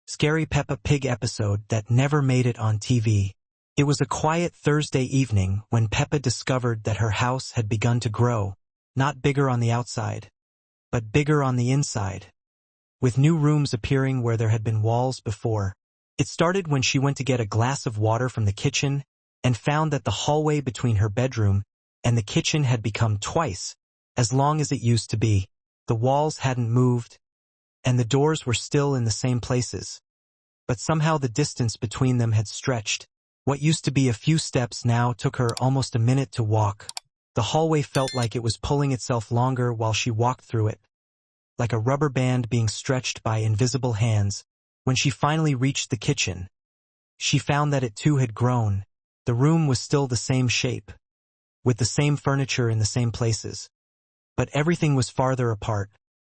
Scary Peppa Pig episode that never made it on TV. It was a quiet Thursday evening when Peppa discovered that her house had begun to grow, not bigger on the outside, but bigger on the inside, with new rooms appearing where there had been walls before. It started when she went to get a glass of water from the kitchen and found that the hallway between her bedroom and the kitchen had become twice as long as it used to be. The walls hadn't moved, and the doors were still in the same places. But somehow the distance between them had stretched. What used to be a few steps now took her almost a minute to walk. The hallway felt like it was pulling itself longer while she walked through it, like a rubber band being stretched by invisible hands. When she finally reached the kitchen, she found that it too had grown. The room was still the same shape, with the same furniture in the same places. But everything was farther apart.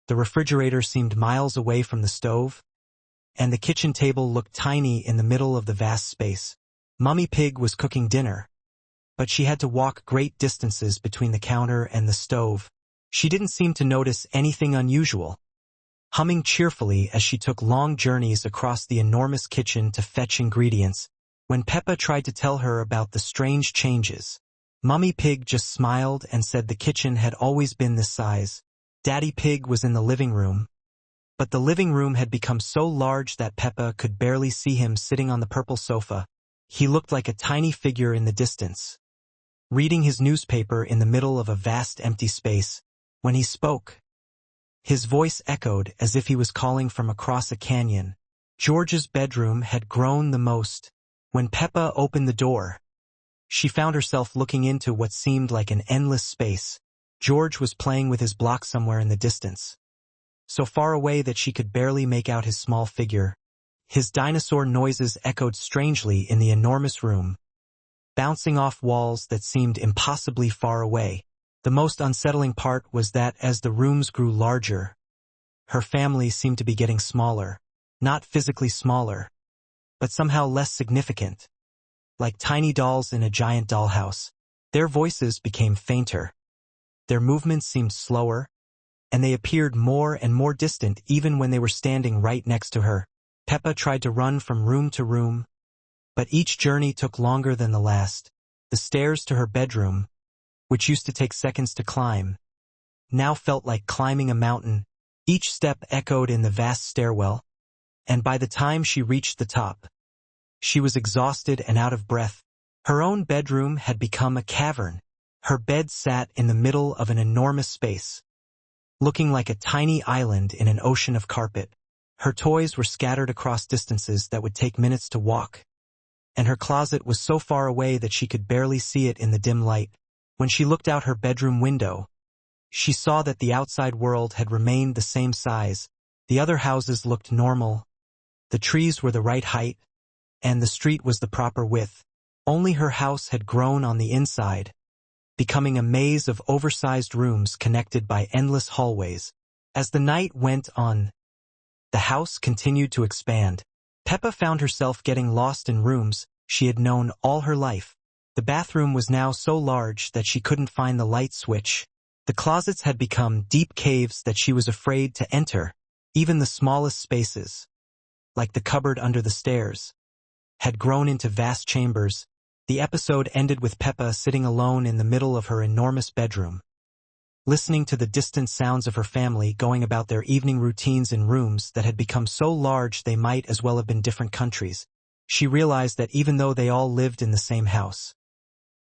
The refrigerator seemed miles away from the stove, and the kitchen table looked tiny in the middle of the vast space. Mummy Pig was cooking dinner, but she had to walk great distances between the counter and the stove. She didn't seem to notice anything unusual, humming cheerfully as she took long journeys across the enormous kitchen to fetch ingredients. When Peppa tried to tell her about the strange changes, Mummy Pig just smiled and said the kitchen had always been this size. Daddy Pig was in the living room, but the living room had become so large that Peppa could barely see him sitting on the purple sofa. He looked like a tiny figure in the distance, reading his newspaper in the middle of a vast empty space. When he spoke, his voice echoed as if he was calling from across a canyon. George's bedroom had grown the most. When Peppa opened the door, she found herself looking into what seemed like an endless space. George was playing with his block somewhere in the distance, so far away that she could barely make out his small figure. His dinosaur noises echoed strangely in the enormous room, bouncing off walls that seemed impossibly far away. The most unsettling part was that as the rooms grew larger, her family seemed to be getting smaller. Not physically smaller, but somehow less significant, like tiny dolls in a giant dollhouse. Their voices became fainter. Their movements seemed slower, and they appeared more and more distant even when they were standing right next to her. Peppa tried to run from room to room, but each journey took longer than the last. The stairs to her bedroom, which used to take seconds to climb, now felt like climbing a mountain. Each step echoed in the vast stairwell, and by the time she reached the top, she was exhausted and out of breath. Her own bedroom had become a cavern. Her bed sat in the middle of an enormous space, looking like a tiny island in an ocean of carpet. Her toys were scattered across distances that would take minutes to walk, and her closet was so far away that she could barely see it in the dim light. When she looked out her bedroom window, she saw that the outside world had remained the same size. The other houses looked normal. The trees were the right height, and the street was the proper width. Only her house had grown on the inside, becoming a maze of oversized rooms connected by endless hallways. As the night went on, the house continued to expand. Peppa found herself getting lost in rooms she had known all her life. The bathroom was now so large that she couldn't find the light switch. The closets had become deep caves that she was afraid to enter. Even the smallest spaces, like the cupboard under the stairs, had grown into vast chambers. The episode ended with Peppa sitting alone in the middle of her enormous bedroom, listening to the distant sounds of her family going about their evening routines in rooms that had become so large they might as well have been different countries. She realized that even though they all lived in the same house,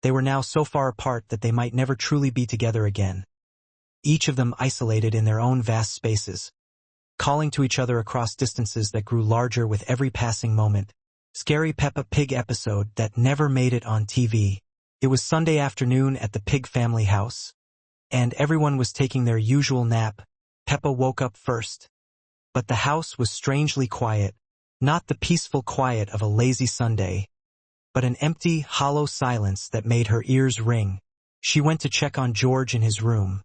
they were now so far apart that they might never truly be together again, each of them isolated in their own vast spaces, calling to each other across distances that grew larger with every passing moment. Scary Peppa Pig episode that never made it on TV. It was Sunday afternoon at the Pig family house, and everyone was taking their usual nap. Peppa woke up first, but the house was strangely quiet. Not the peaceful quiet of a lazy Sunday, but an empty, hollow silence that made her ears ring. She went to check on George in his room,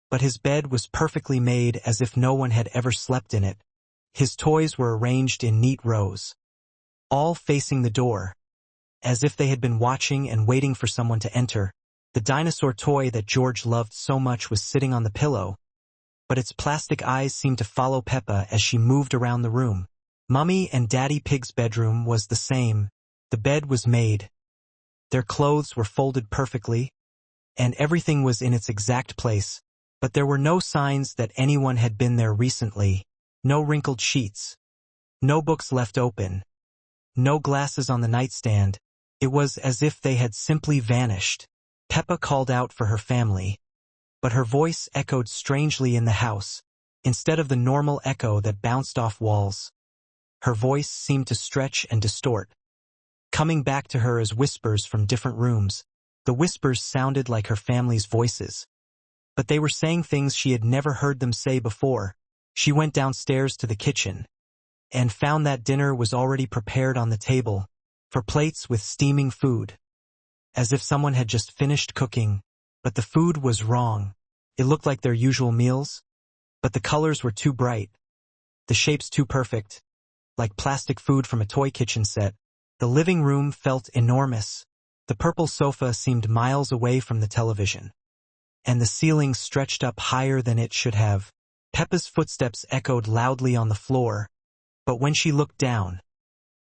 but his bed was perfectly made as if no one had ever slept in it. His toys were arranged in neat rows, all facing the door, as if they had been watching and waiting for someone to enter. The dinosaur toy that George loved so much was sitting on the pillow, but its plastic eyes seemed to follow Peppa as she moved around the room. Mummy and Daddy Pig's bedroom was the same. The bed was made. Their clothes were folded perfectly, and everything was in its exact place, but there were no signs that anyone had been there recently. No wrinkled sheets. No books left open. No glasses on the nightstand. It was as if they had simply vanished. Peppa called out for her family, but her voice echoed strangely in the house, instead of the normal echo that bounced off walls. Her voice seemed to stretch and distort, coming back to her as whispers from different rooms. The whispers sounded like her family's voices, but they were saying things she had never heard them say before. She went downstairs to the kitchen and found that dinner was already prepared on the table, for plates with steaming food, as if someone had just finished cooking. But the food was wrong. It looked like their usual meals, but the colors were too bright, the shapes too perfect, like plastic food from a toy kitchen set. The living room felt enormous. The purple sofa seemed miles away from the television, and the ceiling stretched up higher than it should have. Peppa's footsteps echoed loudly on the floor, but when she looked down,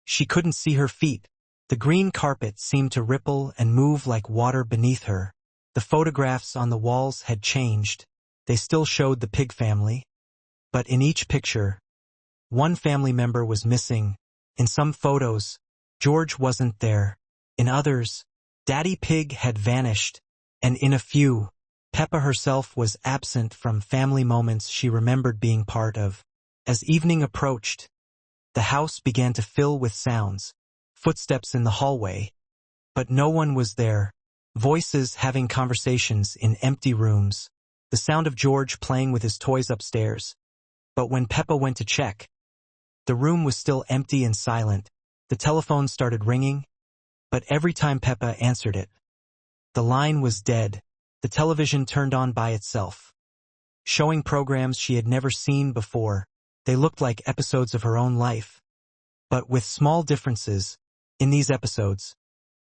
she couldn't see her feet. The green carpet seemed to ripple and move like water beneath her. The photographs on the walls had changed. They still showed the pig family, but in each picture, one family member was missing. In some photos, George wasn't there. In others, Daddy Pig had vanished. And in a few, Peppa herself was absent from family moments she remembered being part of. As evening approached, the house began to fill with sounds. Footsteps in the hallway, but no one was there. Voices having conversations in empty rooms. The sound of George playing with his toys upstairs. But when Peppa went to check, the room was still empty and silent. The telephone started ringing, but every time Peppa answered it, the line was dead. The television turned on by itself, showing programs she had never seen before. They looked like episodes of her own life, but with small differences. In these episodes,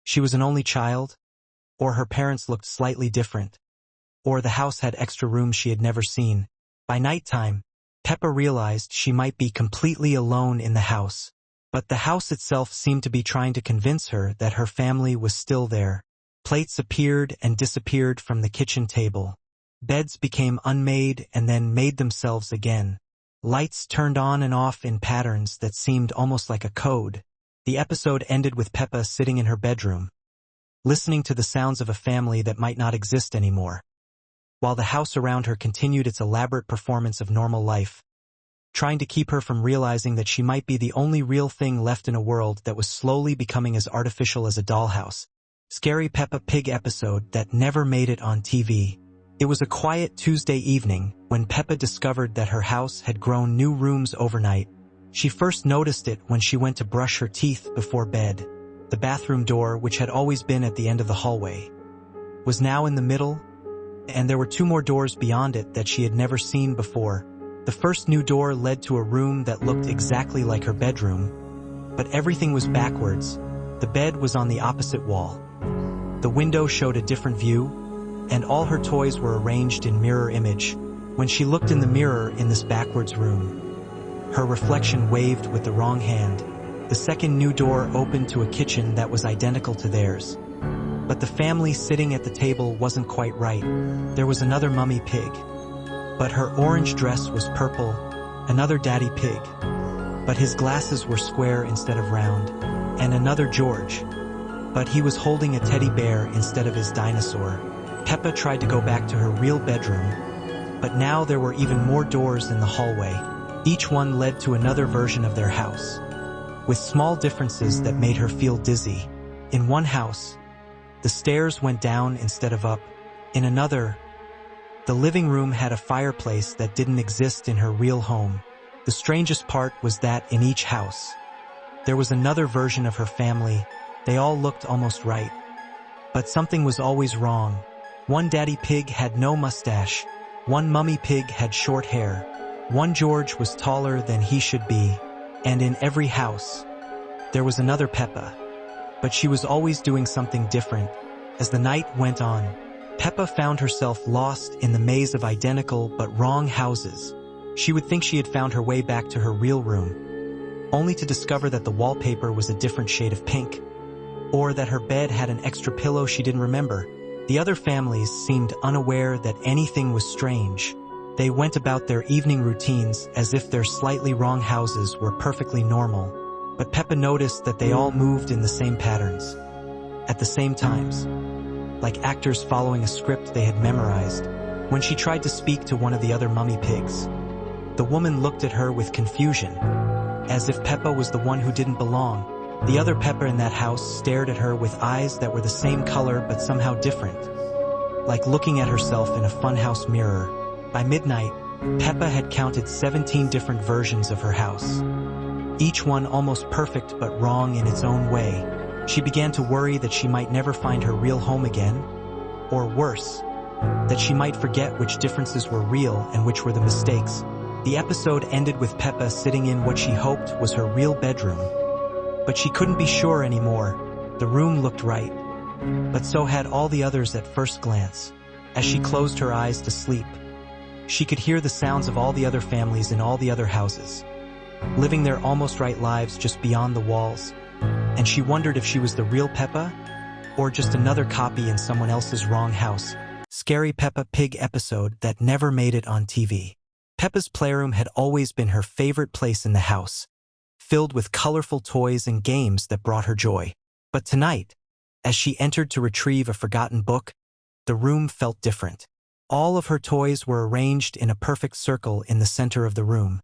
she was an only child, or her parents looked slightly different, or the house had extra rooms she had never seen. By nighttime, Peppa realized she might be completely alone in the house, but the house itself seemed to be trying to convince her that her family was still there. Plates appeared and disappeared from the kitchen table. Beds became unmade and then made themselves again. Lights turned on and off in patterns that seemed almost like a code. The episode ended with Peppa sitting in her bedroom, listening to the sounds of a family that might not exist anymore, while the house around her continued its elaborate performance of normal life, trying to keep her from realizing that she might be the only real thing left in a world that was slowly becoming as artificial as a dollhouse. Scary Peppa Pig episode that never made it on TV. It was a quiet Tuesday evening when Peppa discovered that her house had grown new rooms overnight. She first noticed it when she went to brush her teeth before bed. The bathroom door, which had always been at the end of the hallway, was now in the middle, and there were two more doors beyond it that she had never seen before. The first new door led to a room that looked exactly like her bedroom, but everything was backwards. The bed was on the opposite wall. The window showed a different view, and all her toys were arranged in mirror image. When she looked in the mirror in this backwards room, her reflection waved with the wrong hand. The second new door opened to a kitchen that was identical to theirs. But the family sitting at the table wasn't quite right. There was another Mummy Pig, but her orange dress was purple. Another Daddy Pig, but his glasses were square instead of round. And another George, but he was holding a teddy bear instead of his dinosaur. Peppa tried to go back to her real bedroom, but now there were even more doors in the hallway. Each one led to another version of their house, with small differences that made her feel dizzy. In one house, the stairs went down instead of up. In another, the living room had a fireplace that didn't exist in her real home. The strangest part was that in each house, there was another version of her family. They all looked almost right, but something was always wrong. One Daddy Pig had no mustache. One Mummy Pig had short hair. One George was taller than he should be. And in every house, there was another Peppa, but she was always doing something different. As the night went on, Peppa found herself lost in the maze of identical but wrong houses. She would think she had found her way back to her real room, only to discover that the wallpaper was a different shade of pink, or that her bed had an extra pillow she didn't remember. The other families seemed unaware that anything was strange. They went about their evening routines as if their slightly wrong houses were perfectly normal. But Peppa noticed that they all moved in the same patterns, at the same times, like actors following a script they had memorized. When she tried to speak to one of the other mummy pigs, the woman looked at her with confusion, as if Peppa was the one who didn't belong. The other Peppa in that house stared at her with eyes that were the same color but somehow different, like looking at herself in a funhouse mirror. By midnight, Peppa had counted 17 different versions of her house, each one almost perfect but wrong in its own way. She began to worry that she might never find her real home again, or worse, that she might forget which differences were real and which were the mistakes. The episode ended with Peppa sitting in what she hoped was her real bedroom. But she couldn't be sure anymore. The room looked right, but so had all the others at first glance. As she closed her eyes to sleep, she could hear the sounds of all the other families in all the other houses, living their almost right lives just beyond the walls. And she wondered if she was the real Peppa, or just another copy in someone else's wrong house. Scary Peppa Pig episode that never made it on TV. Peppa's playroom had always been her favorite place in the house, filled with colorful toys and games that brought her joy. But tonight, as she entered to retrieve a forgotten book, the room felt different. All of her toys were arranged in a perfect circle in the center of the room,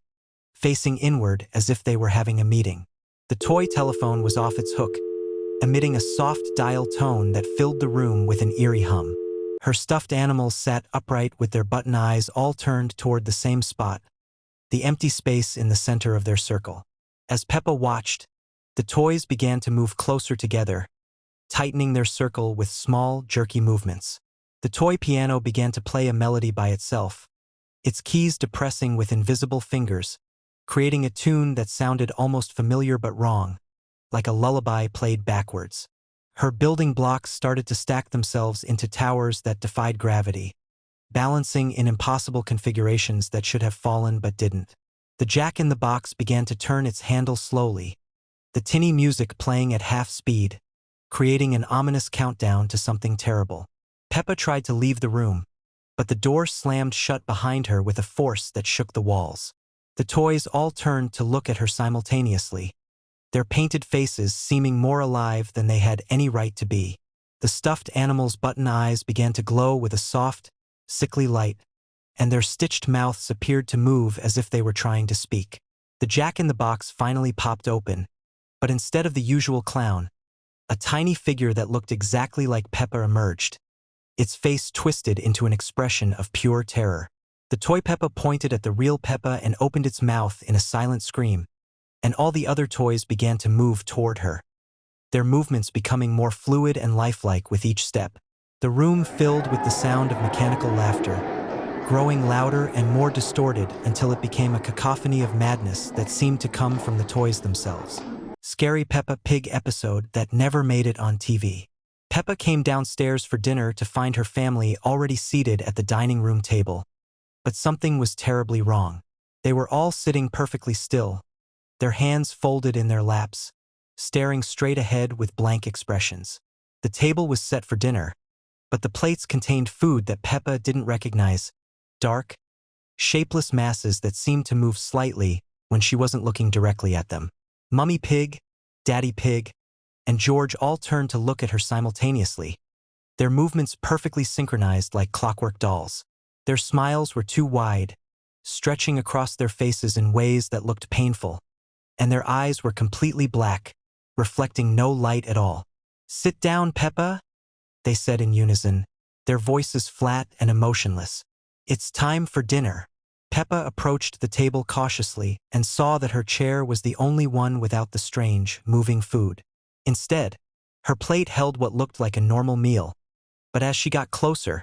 facing inward as if they were having a meeting. The toy telephone was off its hook, emitting a soft dial tone that filled the room with an eerie hum. Her stuffed animals sat upright with their button eyes all turned toward the same spot, the empty space in the center of their circle. As Peppa watched, the toys began to move closer together, tightening their circle with small, jerky movements. The toy piano began to play a melody by itself, its keys depressing with invisible fingers, creating a tune that sounded almost familiar but wrong, like a lullaby played backwards. Her building blocks started to stack themselves into towers that defied gravity, balancing in impossible configurations that should have fallen but didn't. The jack-in-the-box began to turn its handle slowly, the tinny music playing at half speed, creating an ominous countdown to something terrible. Peppa tried to leave the room, but the door slammed shut behind her with a force that shook the walls. The toys all turned to look at her simultaneously, their painted faces seeming more alive than they had any right to be. The stuffed animals' button eyes began to glow with a soft, sickly light, and their stitched mouths appeared to move as if they were trying to speak. The jack-in-the-box finally popped open, but instead of the usual clown, a tiny figure that looked exactly like Peppa emerged, its face twisted into an expression of pure terror. The toy Peppa pointed at the real Peppa and opened its mouth in a silent scream, and all the other toys began to move toward her, their movements becoming more fluid and lifelike with each step. The room filled with the sound of mechanical laughter, growing louder and more distorted until it became a cacophony of madness that seemed to come from the toys themselves. Scary Peppa Pig episode that never made it on TV. Peppa came downstairs for dinner to find her family already seated at the dining room table. But something was terribly wrong. They were all sitting perfectly still, their hands folded in their laps, staring straight ahead with blank expressions. The table was set for dinner, but the plates contained food that Peppa didn't recognize, dark, shapeless masses that seemed to move slightly when she wasn't looking directly at them. Mummy Pig, Daddy Pig, and George all turned to look at her simultaneously, their movements perfectly synchronized like clockwork dolls. Their smiles were too wide, stretching across their faces in ways that looked painful, and their eyes were completely black, reflecting no light at all. "Sit down, Peppa," they said in unison, their voices flat and emotionless. "It's time for dinner." Peppa approached the table cautiously and saw that her chair was the only one without the strange, moving food. Instead, her plate held what looked like a normal meal, but as she got closer,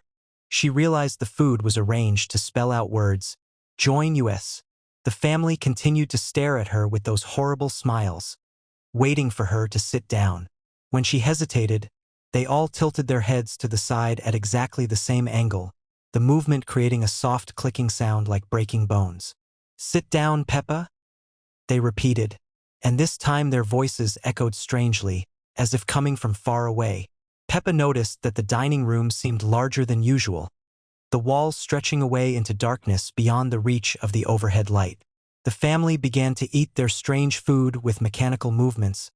she realized the food was arranged to spell out words, "Join US." The family continued to stare at her with those horrible smiles, waiting for her to sit down. When she hesitated, they all tilted their heads to the side at exactly the same angle, the movement creating a soft clicking sound like breaking bones. "Sit down, Peppa," they repeated, and this time their voices echoed strangely, as if coming from far away. Peppa noticed that the dining room seemed larger than usual, the walls stretching away into darkness beyond the reach of the overhead light. The family began to eat their strange food with mechanical movements,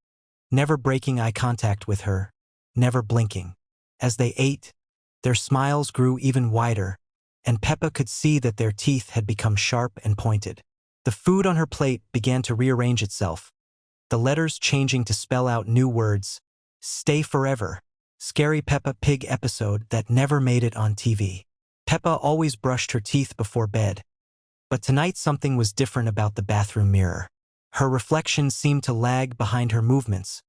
never breaking eye contact with her, never blinking. As they ate, their smiles grew even wider, and Peppa could see that their teeth had become sharp and pointed. The food on her plate began to rearrange itself, the letters changing to spell out new words. Stay forever. Scary Peppa Pig episode that never made it on TV. Peppa always brushed her teeth before bed, but tonight something was different about the bathroom mirror. Her reflection seemed to lag behind her movements,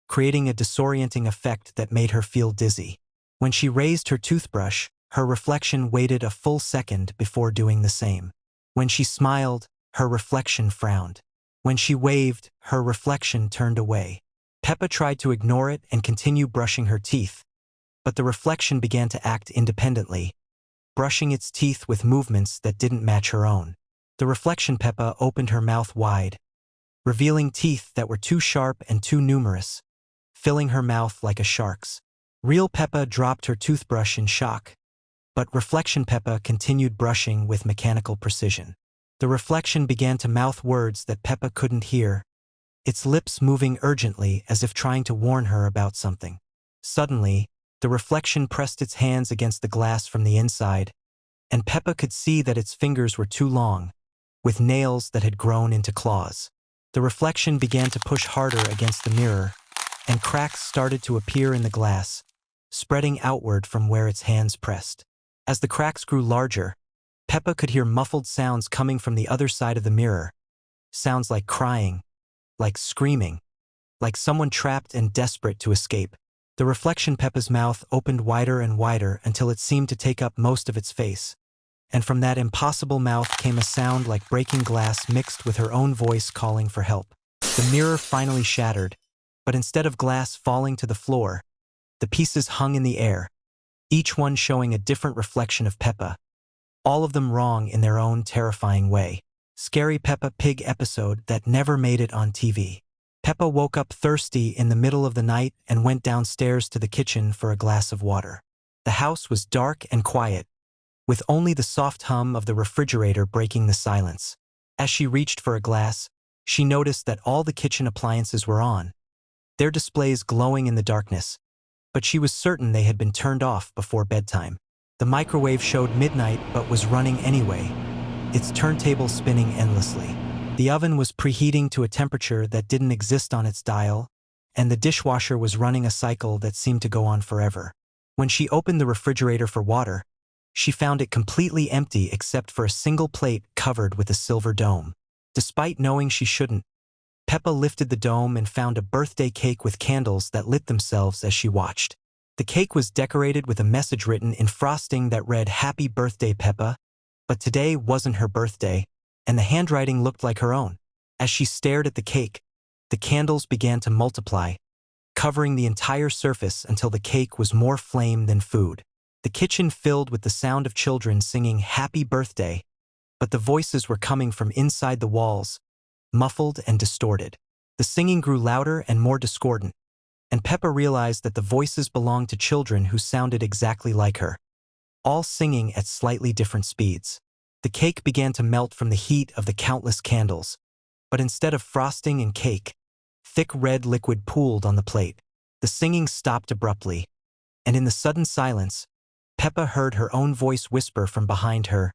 creating a disorienting effect that made her feel dizzy. When she raised her toothbrush, her reflection waited a full second before doing the same. When she smiled, her reflection frowned. When she waved, her reflection turned away. Peppa tried to ignore it and continue brushing her teeth, but the reflection began to act independently, brushing its teeth with movements that didn't match her own. The reflection Peppa opened her mouth wide, revealing teeth that were too sharp and too numerous, filling her mouth like a shark's. Real Peppa dropped her toothbrush in shock, but reflection Peppa continued brushing with mechanical precision. The reflection began to mouth words that Peppa couldn't hear, its lips moving urgently as if trying to warn her about something. Suddenly, the reflection pressed its hands against the glass from the inside, and Peppa could see that its fingers were too long, with nails that had grown into claws. The reflection began to push harder against the mirror, and cracks started to appear in the glass, spreading outward from where its hands pressed. As the cracks grew larger, Peppa could hear muffled sounds coming from the other side of the mirror, sounds like crying, like screaming, like someone trapped and desperate to escape. The reflection Peppa's mouth opened wider and wider until it seemed to take up most of its face, and from that impossible mouth came a sound like breaking glass mixed with her own voice calling for help. The mirror finally shattered, but instead of glass falling to the floor, the pieces hung in the air, each one showing a different reflection of Peppa, all of them wrong in their own terrifying way. Scary Peppa Pig episode that never made it on TV. Peppa woke up thirsty in the middle of the night and went downstairs to the kitchen for a glass of water. The house was dark and quiet, with only the soft hum of the refrigerator breaking the silence. As she reached for a glass, she noticed that all the kitchen appliances were on, their displays glowing in the darkness, but she was certain they had been turned off before bedtime. The microwave showed midnight but was running anyway, its turntable spinning endlessly. The oven was preheating to a temperature that didn't exist on its dial, and the dishwasher was running a cycle that seemed to go on forever. When she opened the refrigerator for water, she found it completely empty except for a single plate covered with a silver dome. Despite knowing she shouldn't, Peppa lifted the dome and found a birthday cake with candles that lit themselves as she watched. The cake was decorated with a message written in frosting that read, "Happy Birthday, Peppa," but today wasn't her birthday, and the handwriting looked like her own. As she stared at the cake, the candles began to multiply, covering the entire surface until the cake was more flame than food. The kitchen filled with the sound of children singing "Happy Birthday," but the voices were coming from inside the walls, muffled and distorted. The singing grew louder and more discordant, and Peppa realized that the voices belonged to children who sounded exactly like her, all singing at slightly different speeds. The cake began to melt from the heat of the countless candles, but instead of frosting and cake, thick red liquid pooled on the plate. The singing stopped abruptly, and in the sudden silence, Peppa heard her own voice whisper from behind her,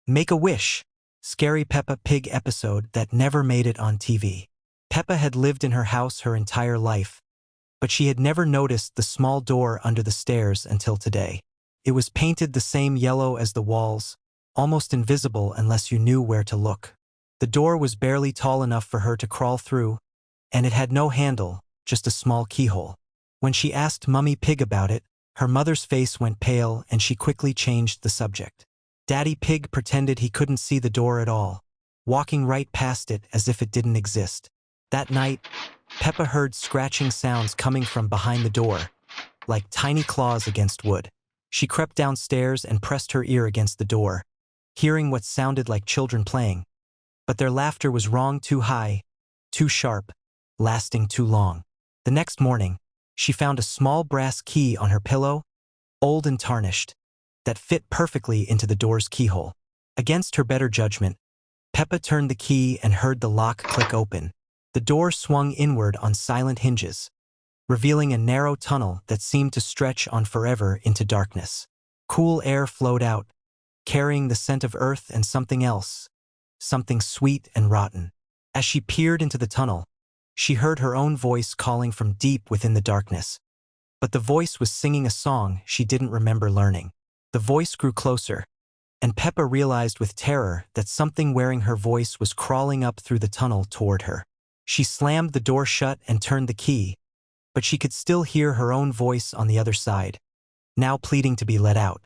"Make a wish." Scary Peppa Pig episode that never made it on TV. Peppa had lived in her house her entire life, but she had never noticed the small door under the stairs until today. It was painted the same yellow as the walls, almost invisible unless you knew where to look. The door was barely tall enough for her to crawl through, and it had no handle, just a small keyhole. When she asked Mummy Pig about it, her mother's face went pale and she quickly changed the subject. Daddy Pig pretended he couldn't see the door at all, walking right past it as if it didn't exist. That night, Peppa heard scratching sounds coming from behind the door, like tiny claws against wood. She crept downstairs and pressed her ear against the door, hearing what sounded like children playing. But their laughter was wrong, too high, too sharp. lasting too long. The next morning, she found a small brass key on her pillow, old and tarnished, that fit perfectly into the door's keyhole. Against her better judgment, Peppa turned the key and heard the lock click open. The door swung inward on silent hinges, revealing a narrow tunnel that seemed to stretch on forever into darkness. Cool air flowed out, carrying the scent of earth and something else, something sweet and rotten. As she peered into the tunnel, she heard her own voice calling from deep within the darkness. But the voice was singing a song she didn't remember learning. The voice grew closer, and Peppa realized with terror that something wearing her voice was crawling up through the tunnel toward her. She slammed the door shut and turned the key, but she could still hear her own voice on the other side, now pleading to be let out.